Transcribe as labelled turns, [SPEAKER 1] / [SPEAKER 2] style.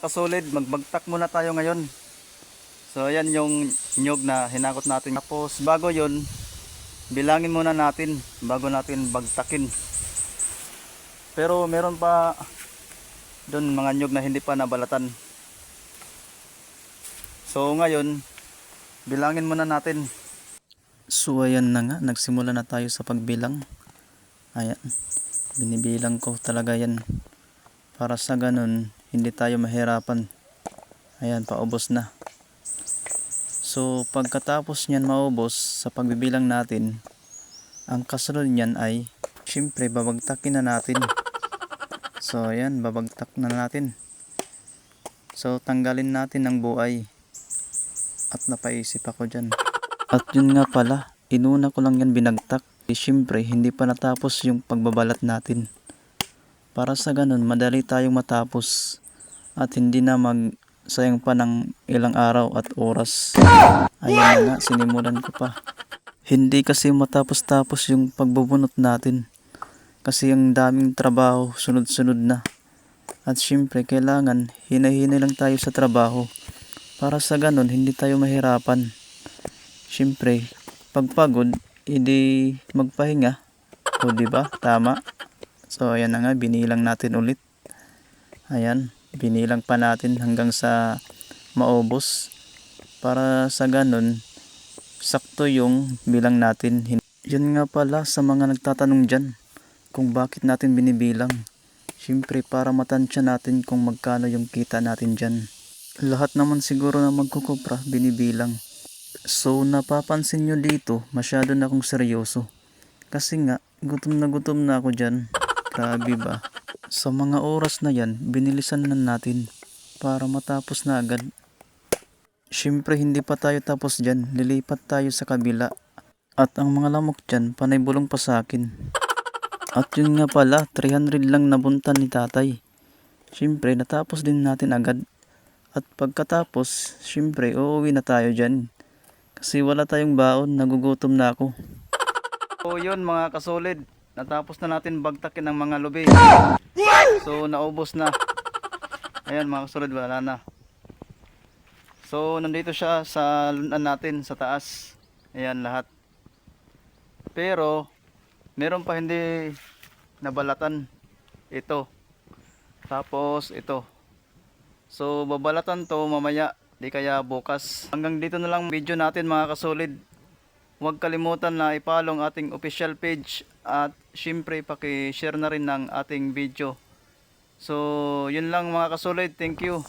[SPEAKER 1] Kasolid, magbagtak muna tayo ngayon. So ayan yung nyog na hinakot natin. Tapos bago yon, bilangin muna natin bago natin bagtakin. Pero meron pa doon mga nyog na hindi pa nabalatan. So ngayon, bilangin muna natin. So ayan na nga, nagsimula na tayo sa pagbilang. Ayan, binibilang ko talaga yan. Para sa ganun, hindi tayo mahirapan. Ayan, paubos na. So pagkatapos niyan maubos sa pagbibilang natin, ang kasunod niyan ay syempre babagtakin na natin. So ayan, babagtak na natin. So tanggalin natin ang buhay. At napaisip ako dyan. At yun nga pala, inuna ko lang yan binagtak. Syempre hindi pa natapos yung pagbabalat natin. Para sa ganun, madali tayong matapos at hindi na magsayang pa ng ilang araw at oras. Ayan na nga, sinimulan ko pa. Hindi kasi matapos-tapos yung pagbubunot natin. Kasi ang daming trabaho, sunod-sunod na. At syempre, kailangan hinay-hinay lang tayo sa trabaho. Para sa ganun, hindi tayo mahirapan. Syempre, pagpagod, hindi magpahinga. O diba? Tama. So ayan na nga, binilang natin ulit. Ayan, binilang pa natin hanggang sa maubos. Para sa ganun, sakto yung bilang natin. Yun nga pala sa mga nagtatanong dyan, kung bakit natin binibilang. Siyempre para matansya natin kung magkano yung kita natin dyan. Lahat naman siguro na magkukupra, binibilang. So napapansin nyo dito, masyado na akong seryoso. Kasi nga, gutom na ako dyan. Grabe ba? Sa mga oras na yan, binilisan na natin para matapos na agad. Siyempre hindi pa tayo tapos dyan, lilipat tayo sa kabila. At ang mga lamok dyan, panay bulong pa sa akin. At yun nga pala, 300 lang nabuntan ni tatay. Siyempre natapos din natin agad. At pagkatapos, siyempre uuwi na tayo dyan. Kasi wala tayong baon, nagugutom na ako. So yun mga kasolid, natapos na natin bagtakin ng mga lubi. So naubos na. Ayan mga kasolid, wala na. So nandito siya sa lunan natin sa taas. Ayan lahat. Pero meron pa hindi nabalatan. Ito. Tapos ito. So babalatan to mamaya, di kaya bukas. Hanggang dito na lang video natin mga kasolid. Huwag kalimutan na i-follow ang ating official page at syempre paki-share na rin ng ating video. So yun lang mga kasolid, thank you.